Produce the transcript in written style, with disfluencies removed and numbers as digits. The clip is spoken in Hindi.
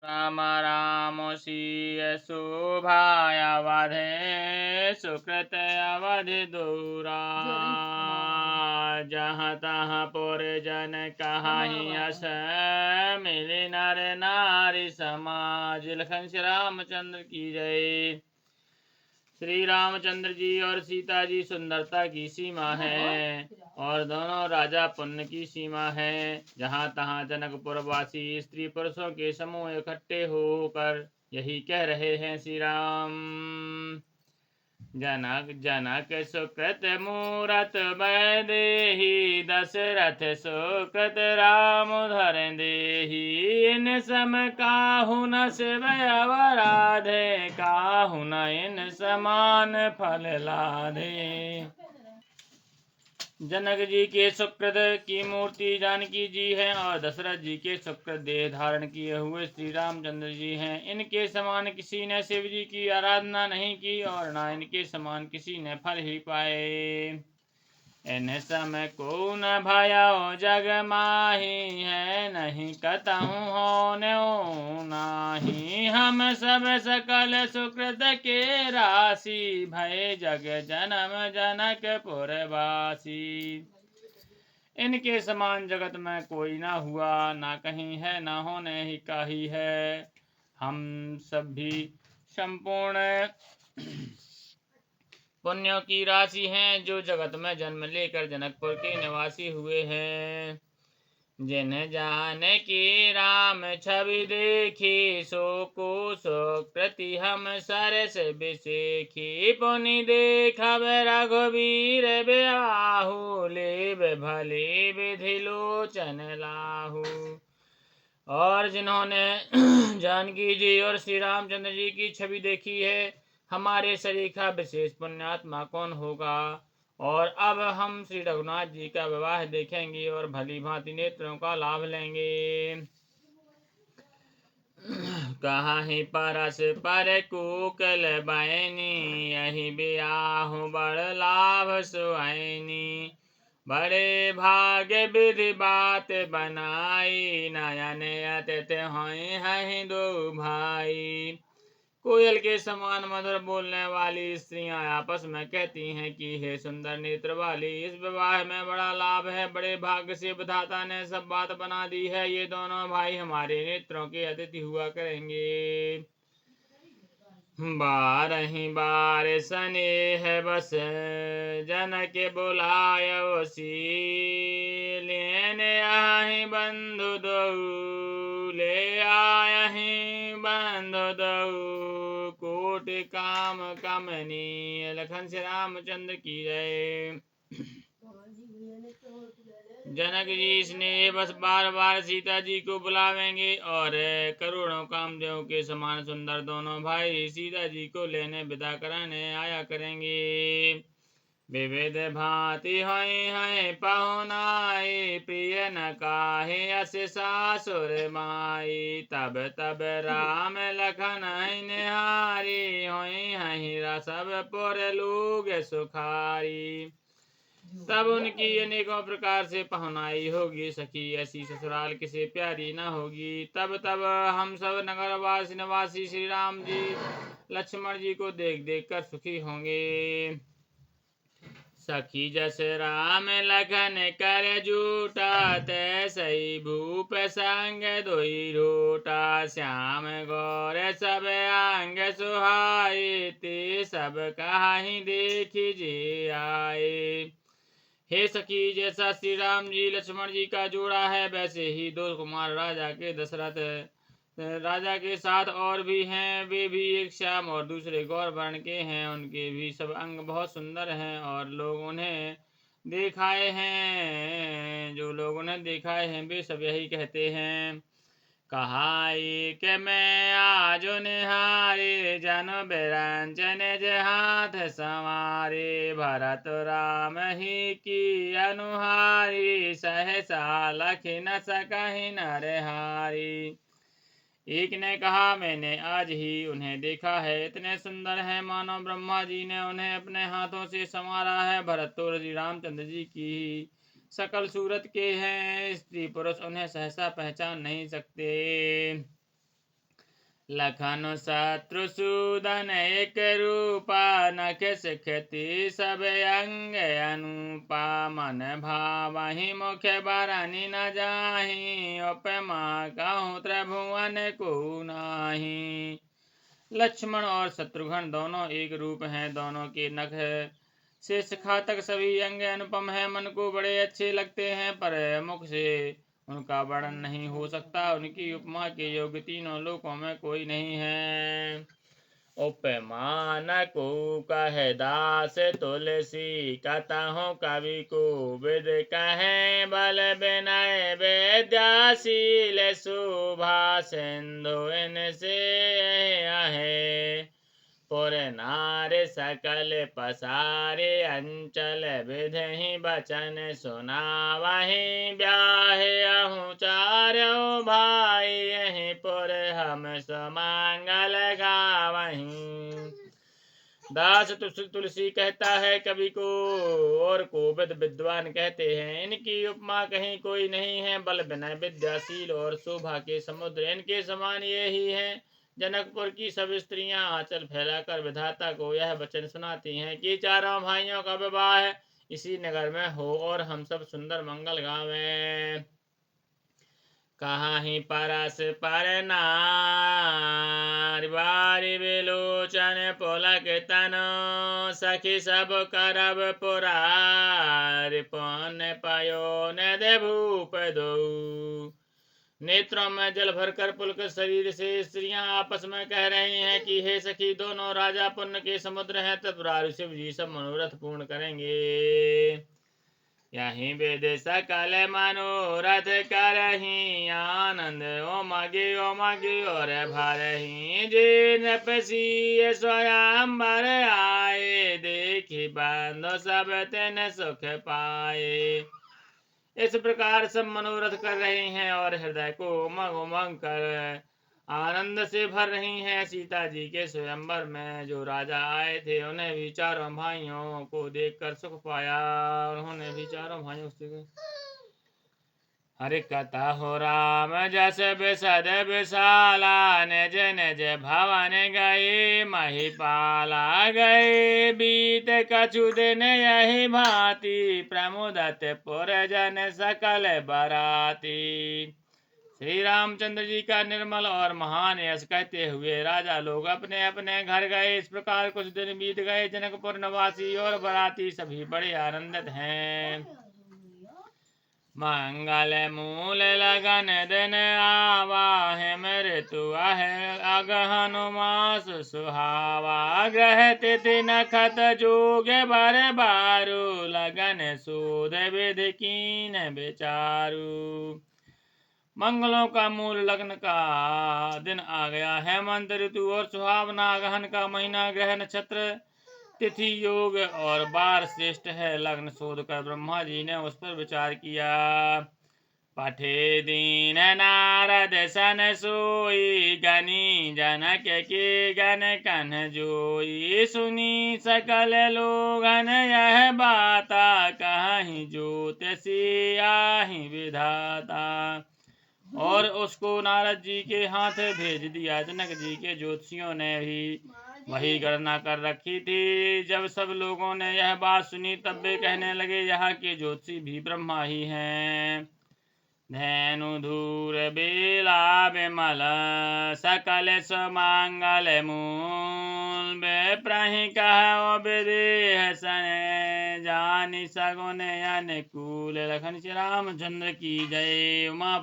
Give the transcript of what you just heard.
राम राम सीय शोभाय अवधे सुकृत अवधि दूरा जहाँ तहाँ पुर जन कहाही अस मिले नर नारी समाज। लखन श्री रामचंद्र की जय। श्री रामचंद्र जी और सीता जी सुंदरता की सीमा है और दोनों राजा पुण्य की सीमा है। जहाँ तहाँ जनकपुर वासी स्त्री पुरुषों के समूह इकट्ठे होकर यही कह रहे हैं श्री राम। जनक जनक सुकृत मूरत बैदेही दशरथ सुकृत राम धर देही। इन सम काहु न शिव अवराधे काहु न इन समान फल लाधे। जनक जी के सुकृत की मूर्ति जानकी जी है और दशरथ जी के सुकृत देह धारण किए हुए श्री रामचंद्र जी हैं। इनके समान किसी ने शिव जी की आराधना नहीं की और न इनके समान किसी ने फल ही पाए। इन सम को न भयो जग माही है नहीं कतहु होने नाही। हम सब सकल सुकृत के राशि भय जग जन्म जनकपुर वासी। इनके समान जगत में कोई ना हुआ, ना कहीं है, ना होने ही का ही है। हम सब भी संपूर्ण पुण्यों की राशि हैं जो जगत में जन्म लेकर जनकपुर के निवासी हुए हैं। जिन जान की राम छवि देखी सो को सुकृति हम सरस बिसेखी। पुनि देखब रघुवीर बियाहु लेब भले विधि लोचन लाहू। और जिन्होंने जानकी जी और श्री रामचंद्र जी की छवि देखी है, हमारे सरीखा विशेष पुण्यात्मा कौन होगा। और अब हम श्री रघुनाथ जी का विवाह देखेंगे और भली भांति नेत्रों का लाभ लेंगे। कहाही परस पर कुकल बैनी यही बियाहु बड़ लाभ सुहाइनी। बड़े भाग्य विधि बात बनाई नयन अतिथ होई हहि दो भाई। कोयल के समान मधुर बोलने वाली स्त्रियां आपस में कहती हैं कि हे सुंदर नेत्र वाली, इस विवाह में बड़ा लाभ है। बड़े भाग्य से विधाता ने सब बात बना दी है। ये दोनों भाई हमारे नेत्रों के अतिथि हुआ करेंगे। बारही बार स्नेह बस जनक बुलायो सी। लेने आहि बंधु दऊ ले आहि बंधु दऊ कोटि काम कमनी। लखन श्री रामचंद्र की जय। जनक जी स्नेह बस बार बार सीता जी को बुलावेंगे और करोड़ों कामदेव के समान सुंदर दोनों भाई सीता जी को लेने विदा कराने आया करेंगे। विविध भांति होई है पहुनाई प्रिय न काहे अस सासुर माई। तब तब राम लखन निहारी होई है सब पुर लोग सुखारी। तब उनकी अनेकों प्रकार से पहुनाई होगी सखी, ऐसी ससुराल किसे प्यारी न होगी। तब तब हम सब नगरवासी निवासी श्री राम जी लक्ष्मण जी को देख देख कर सुखी होंगे। सखी जस राम लखन कर जूटा तैसई भूप संग दोई रोटा। श्याम गौर सब आंग सुहाए ते सब कहाही देखी जे आए। हे सखी, जैसा श्री राम जी लक्ष्मण जी का जोड़ा है वैसे ही दो कुमार राजा के दशरथ राजा के साथ और भी हैं। वे भी एक श्याम और दूसरे गौर वर्ण के हैं। उनके भी सब अंग बहुत सुंदर हैं और लोग उन्हें देखाए हैं। जो लोग उन्हें देखाए हैं वे सब यही कहते हैं। कहाई के मैं आज निहारे जन बिरंचन हाथ संवारे। भरत राम ही की अनुहारी सहसा लख न सकहि नरहारी। एक ने कहा मैंने आज ही उन्हें देखा है, इतने सुंदर हैं मानो ब्रह्मा जी ने उन्हें अपने हाथों से संवारा है। भरत तो श्री रामचंद्र जी की सकल सूरत के हैं, स्त्री पुरुष उन्हें सहसा पहचान नहीं सकते। लखन शत्रुसूदन एक रूपा, नख सिखती सब अंग अनुपा। मन भावहि मुख बरनि न जाहि, उपमा कहूँ त्रिभुवन को नाही। लक्ष्मण और शत्रुघ्न दोनों एक रूप हैं, दोनों के नख शेष खातक सभी अंग अनुपम है, मन को बड़े अच्छे लगते हैं, पर मुख से उनका वर्णन नहीं हो सकता। उनकी उपमा के योग्य तीनों लोकों में कोई नहीं है। उपमान को कहे दास तुलसी, कतहु कवि को विद कहे। बल विनय विद्याशील शोभा, सिंधु इनसे आहे। पुर नार सकल पसारे, अंचल विधि बचन सुनावहि। ब्याहे अहु चारों भाई, यहीं पुर हम सुमंगल गावहीं। दास तुलसी कहता है कवि को, और कोविद विद्वान कहते हैं। इनकी उपमा कहीं कोई नहीं है। बल विनय विद्याशील और शोभा के समुद्र इनके समान ये ही हैं। जनकपुर की सब स्त्रियां आंचल फैलाकर विधाता को यह वचन सुनाती हैं कि चारों भाइयों का विवाह इसी नगर में हो और हम सब सुंदर मंगल गावें। कहाहि परस पर नार, बारी विलोचन पुलक तन। सखी सब करब पुरार, पुण्य पयो निधि भूप दो। नेत्रों में जल भरकर पुलकित शरीर से स्त्रियां आपस में कह रही हैं कि हे सखी, दोनों राजा पुण्य के समुद्र हैं, तत्परार शिव जी सब मनोरथ पूर्ण करेंगे। यहीं वेद सकल मनोरथ करही, आनंद ओमगे ओमगे और भरही। जे नृपसी स्वयंवर आए, देखी बंधु सब तिन सुख पाए। इस प्रकार सब मनोरथ कर रहे हैं और हृदय को उमंग उमंग कर आनंद से भर रही हैं। सीता जी के स्वयंवर में जो राजा आए थे, उन्हें भी चारों भाइयों को देखकर सुख पाया। उन्होंने भी चारों भाइयों से हरि कथा हो राम जस बिसद विशाला, निज निज भवन गए महिपाला। गए बीत कछु दिन यही भांति, प्रमुदत पुर जन सकल बराती। श्री रामचंद्र जी का निर्मल और महान यश कहते हुए राजा लोग अपने अपने घर गए। इस प्रकार कुछ दिन बीत गए। जनकपुर निवासी और बराती सभी बड़े आनंदित हैं। मंगल मूल लगन दिन आवा है, मृत्यु है अगहन मास सुहावा। ग्रह तिथि नखत जोग बर बारू, लगन सूद विधि कीन विचारू। मंगलों का मूल लग्न का दिन आ गया। हेमंत ऋतु और सुहावना अगहन का महीना, ग्रह नक्षत्र तिथि योग और बार श्रेष्ठ है। लग्न शोध कर ब्रह्मा जी ने उस पर विचार किया। पठे दीन नारद सन सोई, गनी जनक के गण कन जोई। सुनी सकल लोगन यह बाता, कहीं ज्योतिषी आहि विधाता। और उसको नारद जी के हाथ भेज दिया। जनक जी के ज्योतिषियों ने भी वही गणना कर रखी थी। जब सब लोगों ने यह बात सुनी, तब वे कहने लगे, यहाँ के ज्योतिषी भी ब्रह्मा ही हैं। धैनु धूर बेला विमल, सकल सुमंगल मूल। विप्रहि कहो विदेह सन, जानि सगुन अनुकूल। लखन श्री रामचंद्र की जय। उमा